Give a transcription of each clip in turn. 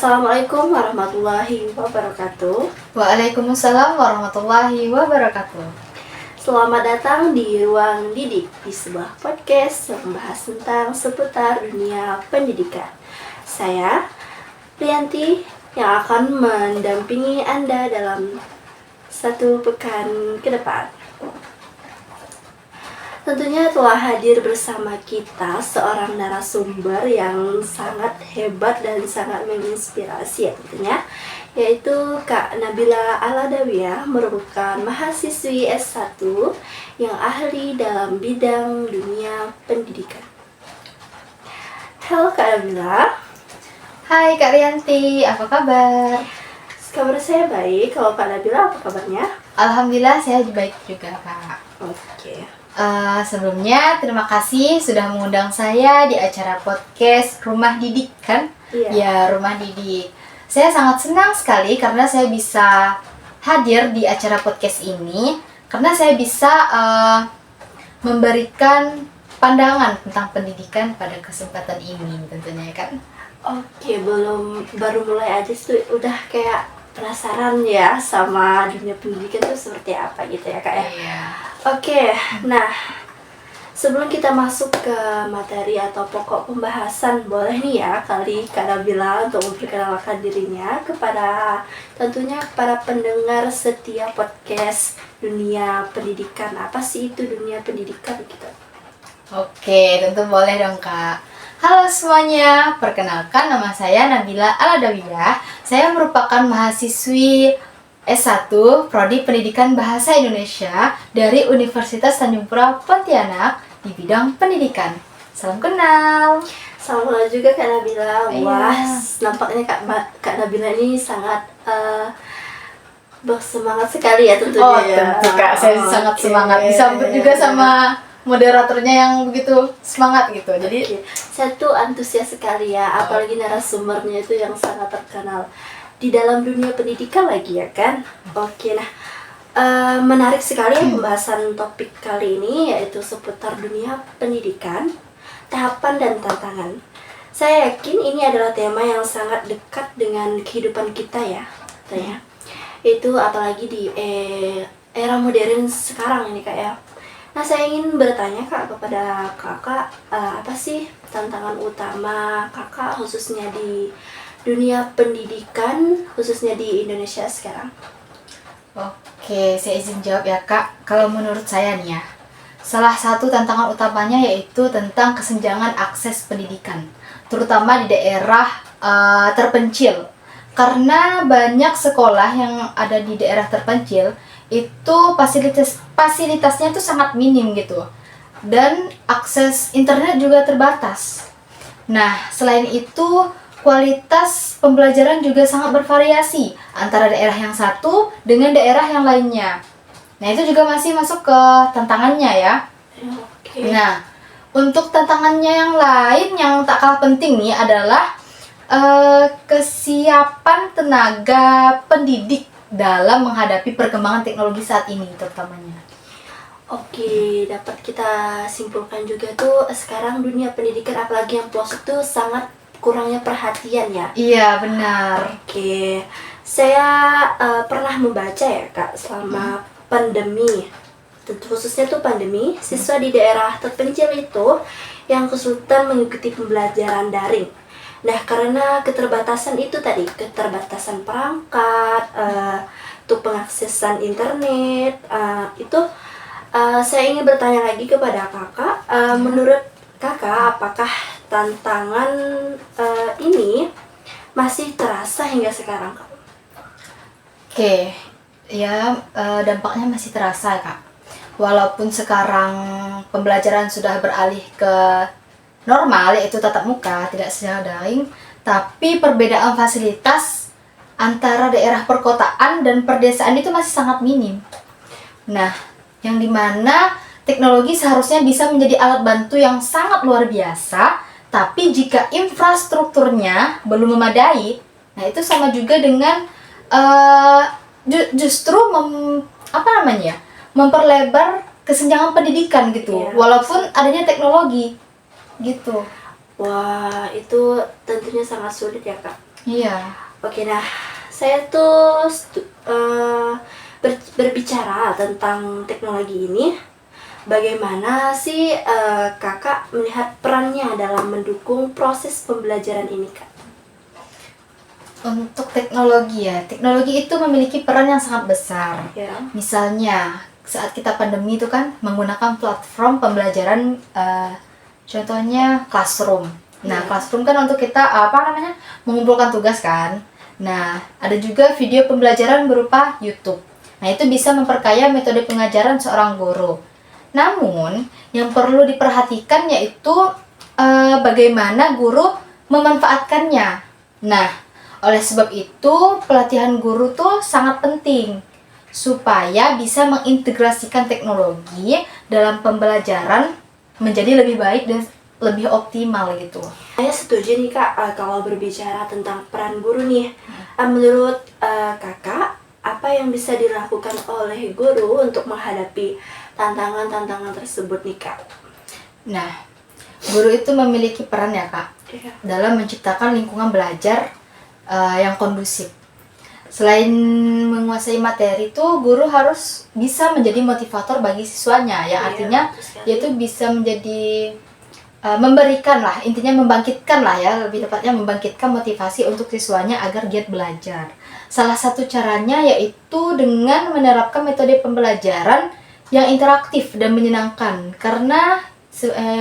Assalamualaikum warahmatullahi wabarakatuh. Waalaikumsalam warahmatullahi wabarakatuh. Selamat datang di Ruang Didik, di sebuah podcast yang membahas tentang seputar dunia pendidikan. Saya, Rianti, yang akan mendampingi Anda dalam satu pekan ke depan. Tentunya telah hadir bersama kita seorang narasumber yang sangat hebat dan sangat menginspirasi ya tentunya, yaitu Kak Nabila Aladawiyah, merupakan mahasiswi S1 yang ahli dalam bidang dunia pendidikan. Halo Kak Nabila. Hai Kak Rianti, apa kabar? Kabar saya baik, kalau Kak Nabila apa kabarnya? Alhamdulillah saya baik juga Kak. Oke. Sebelumnya terima kasih sudah mengundang saya di acara podcast Rumah Didik kan? Iya. Ya, Rumah Didik. Saya sangat senang sekali karena saya bisa hadir di acara podcast ini karena saya bisa memberikan pandangan tentang pendidikan pada kesempatan ini tentunya kan. Oke, baru mulai aja tuh udah kayak penasaran ya sama dunia pendidikan tuh seperti apa gitu ya Kak ya. Iya. Oke, nah sebelum kita masuk ke materi atau pokok pembahasan, boleh nih ya kali Kak Nabila untuk memperkenalkan dirinya kepada tentunya para pendengar setia podcast dunia pendidikan. Apa sih itu dunia pendidikan gitu? Oke, tentu boleh dong Kak. Halo semuanya, perkenalkan nama saya Nabila Aladawiyah. Saya merupakan mahasiswi S1 Prodi Pendidikan Bahasa Indonesia dari Universitas Tanjung Pura Pontianak di bidang pendidikan. Salam kenal. Salam kenal juga Kak Nabila. Iya. Wah, nampaknya Kak Nabila ini sangat bersemangat sekali ya tentunya. Oh ya. tentu Kak, saya sangat Oke. semangat. Disambut juga sama moderatornya yang begitu semangat gitu. Jadi Oke. Saya tuh antusias sekali ya, apalagi narasumbernya itu yang sangat terkenal di dalam dunia pendidikan lagi ya kan. Oke, nah menarik sekali ya pembahasan topik kali ini, yaitu seputar dunia pendidikan, tahapan dan tantangan. Saya yakin ini adalah tema yang sangat dekat dengan kehidupan kita ya, katanya. Itu apalagi di era modern sekarang ini Kak ya. Nah, saya ingin bertanya Kak kepada Kakak, apa sih tantangan utama Kakak khususnya di dunia pendidikan, khususnya di Indonesia sekarang? Oke, saya izin jawab ya Kak. Kalau menurut saya nih ya, salah satu tantangan utamanya yaitu tentang kesenjangan akses pendidikan, terutama di daerah terpencil. Karena banyak sekolah yang ada di daerah terpencil itu fasilitasnya itu sangat minim gitu, dan akses internet juga terbatas. Nah, selain itu kualitas pembelajaran juga sangat bervariasi antara daerah yang satu dengan daerah yang lainnya. Nah, itu juga masih masuk ke tantangannya ya. Oke. Nah, untuk tantangannya yang lain yang tak kalah penting nih adalah kesiapan tenaga pendidik dalam menghadapi perkembangan teknologi saat ini terutamanya. Oke, dapat kita simpulkan juga tuh sekarang dunia pendidikan apalagi yang pelosok tuh sangat kurangnya perhatian ya. Iya, benar. Oke, saya pernah membaca ya Kak, selama pandemi, tentu khususnya tuh pandemi, siswa di daerah terpencil itu yang kesulitan mengikuti pembelajaran daring. Nah, karena keterbatasan itu tadi, keterbatasan perangkat, untuk pengaksesan internet, itu saya ingin bertanya lagi kepada Kakak, menurut Kakak, apakah tantangan ini masih terasa hingga sekarang Kak? Oke, ya dampaknya masih terasa Kak. Walaupun sekarang pembelajaran sudah beralih ke normal, yaitu tatap muka, tidak secara daring, tapi perbedaan fasilitas antara daerah perkotaan dan perdesaan itu masih sangat minim. Nah, yang dimana teknologi seharusnya bisa menjadi alat bantu yang sangat luar biasa, tapi jika infrastrukturnya belum memadai, nah itu sama juga dengan justru memperlebar kesenjangan pendidikan gitu, Iya. walaupun adanya teknologi gitu. Wah, itu tentunya sangat sulit ya Kak. Iya. Oke, nah saya tuh berbicara tentang teknologi ini. Bagaimana sih kakak melihat perannya dalam mendukung proses pembelajaran ini, Kak? Untuk teknologi ya, teknologi itu memiliki peran yang sangat besar. Ya. Misalnya saat kita pandemi itu kan menggunakan platform pembelajaran, contohnya Classroom. Nah, Iya. Classroom kan untuk kita mengumpulkan tugas kan. Nah, ada juga video pembelajaran berupa YouTube. Nah, itu bisa memperkaya metode pengajaran seorang guru. Namun, yang perlu diperhatikan yaitu bagaimana guru memanfaatkannya. Nah, oleh sebab itu, pelatihan guru tuh sangat penting supaya bisa mengintegrasikan teknologi dalam pembelajaran menjadi lebih baik dan lebih optimal gitu. Saya setuju nih, Kak, kalau berbicara tentang peran guru nih. Menurut kakak, apa yang bisa dilakukan oleh guru untuk menghadapi tantangan-tantangan tersebut nih, Kak? Nah, guru itu memiliki peran ya Kak, Iya. dalam menciptakan lingkungan belajar yang kondusif. Selain menguasai materi itu, guru harus bisa menjadi motivator bagi siswanya, yang Iya, artinya betul sekali. yaitu bisa menjadi memberikan lah, intinya membangkitkan lah ya, lebih tepatnya membangkitkan motivasi untuk siswanya agar giat belajar. Salah satu caranya yaitu dengan menerapkan metode pembelajaran yang interaktif dan menyenangkan, karena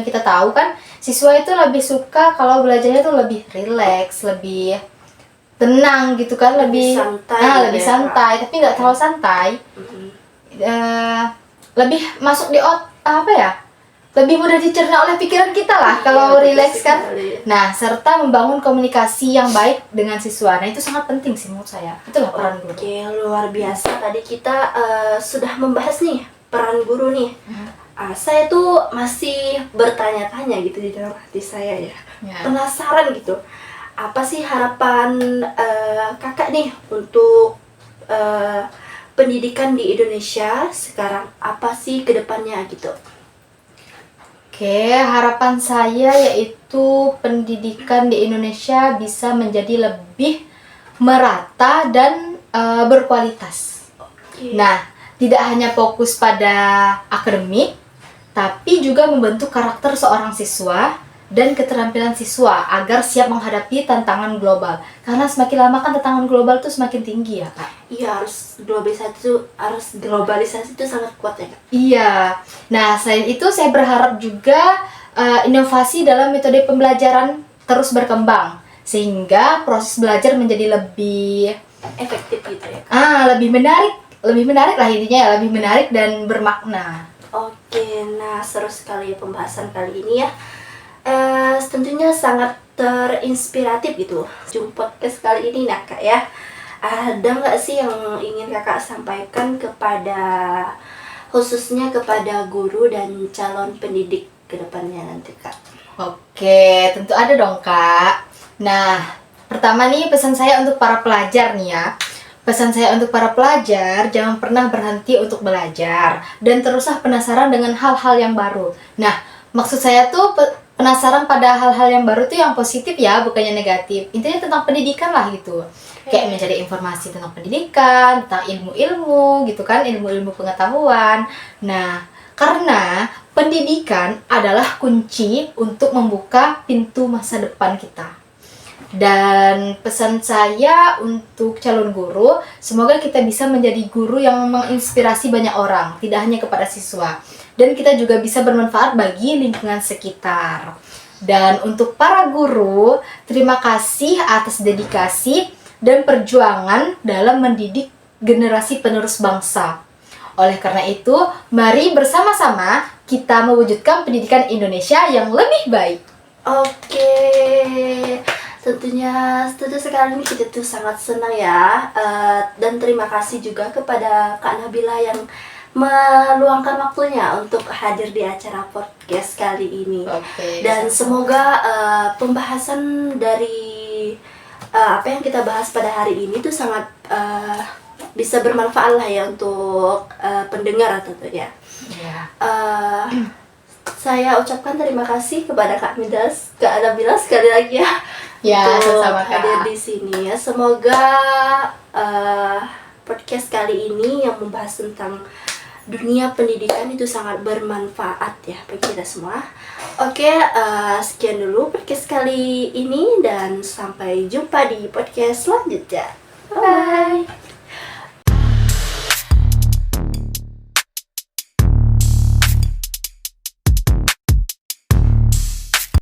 kita tahu kan siswa itu lebih suka kalau belajarnya itu lebih rileks, lebih tenang gitu kan, Lebih santai lebih gitu ya, santai, tapi nggak terlalu santai. Mhm. Lebih masuk di lebih mudah dicerna oleh pikiran kita lah kalau Iya, betul rileks kan. sekali. Nah, serta membangun komunikasi yang baik dengan siswa. Nah, itu sangat penting sih menurut saya. Itulah peran guru. Oke, luar biasa. Tadi kita sudah membahas nih peran guru nih. Saya tuh masih bertanya-tanya gitu di dalam hati saya ya. Ya. Penasaran gitu. Apa sih harapan kakak nih untuk pendidikan di Indonesia sekarang? Apa sih kedepannya gitu? Oke, harapan saya yaitu pendidikan di Indonesia bisa menjadi lebih merata dan berkualitas. Oke. Nah, tidak hanya fokus pada akademik, tapi juga membentuk karakter seorang siswa dan keterampilan siswa agar siap menghadapi tantangan global. Karena semakin lama kan tantangan global tuh semakin tinggi ya, Kak. Iya, harus globalisasi itu sangat kuat ya, Kak. Iya. Nah, selain itu saya berharap juga inovasi dalam metode pembelajaran terus berkembang sehingga proses belajar menjadi lebih Efektif gitu ya, Kak. lebih menarik lah intinya ya, lebih menarik dan bermakna. Oke, nah seru sekali ya pembahasan kali ini ya. Tentunya sangat terinspiratif gitu. Jumpa podcast kali ini nah Kak ya. Ada nggak sih yang ingin kakak sampaikan khususnya kepada guru dan calon pendidik ke depannya nanti, Kak? Oke, tentu ada dong, Kak. Nah, pertama nih pesan saya untuk para pelajar nih ya. Pesan saya untuk para pelajar, jangan pernah berhenti untuk belajar dan teruslah penasaran dengan hal-hal yang baru. Nah, maksud saya tuh penasaran pada hal-hal yang baru tuh yang positif ya, bukannya negatif. Intinya tentang pendidikan lah gitu. Kayak mencari informasi tentang pendidikan, tentang ilmu-ilmu gitu kan, ilmu-ilmu pengetahuan. Nah, karena pendidikan adalah kunci untuk membuka pintu masa depan kita. Dan pesan saya untuk calon guru, semoga kita bisa menjadi guru yang menginspirasi banyak orang, tidak hanya kepada siswa. Dan kita juga bisa bermanfaat bagi lingkungan sekitar. Dan untuk para guru, terima kasih atas dedikasi dan perjuangan dalam mendidik generasi penerus bangsa. Oleh karena itu, mari bersama-sama kita mewujudkan pendidikan Indonesia yang lebih baik. Oke, tentu sekali ini kita tuh sangat senang ya, dan terima kasih juga kepada Kak Nabila yang meluangkan waktunya untuk hadir di acara podcast kali ini. Oke, Dan semoga pembahasan dari apa yang kita bahas pada hari ini tuh sangat bisa bermanfaat lah ya untuk pendengar tentunya. Ya. Saya ucapkan terima kasih kepada Kak Nabila sekali lagi ya. Ya, untuk sama-sama hadir Kak. di sini ya. Semoga podcast kali ini yang membahas tentang dunia pendidikan itu sangat bermanfaat ya bagi kita semua. Oke, sekian dulu podcast kali ini dan sampai jumpa di podcast selanjutnya. Bye.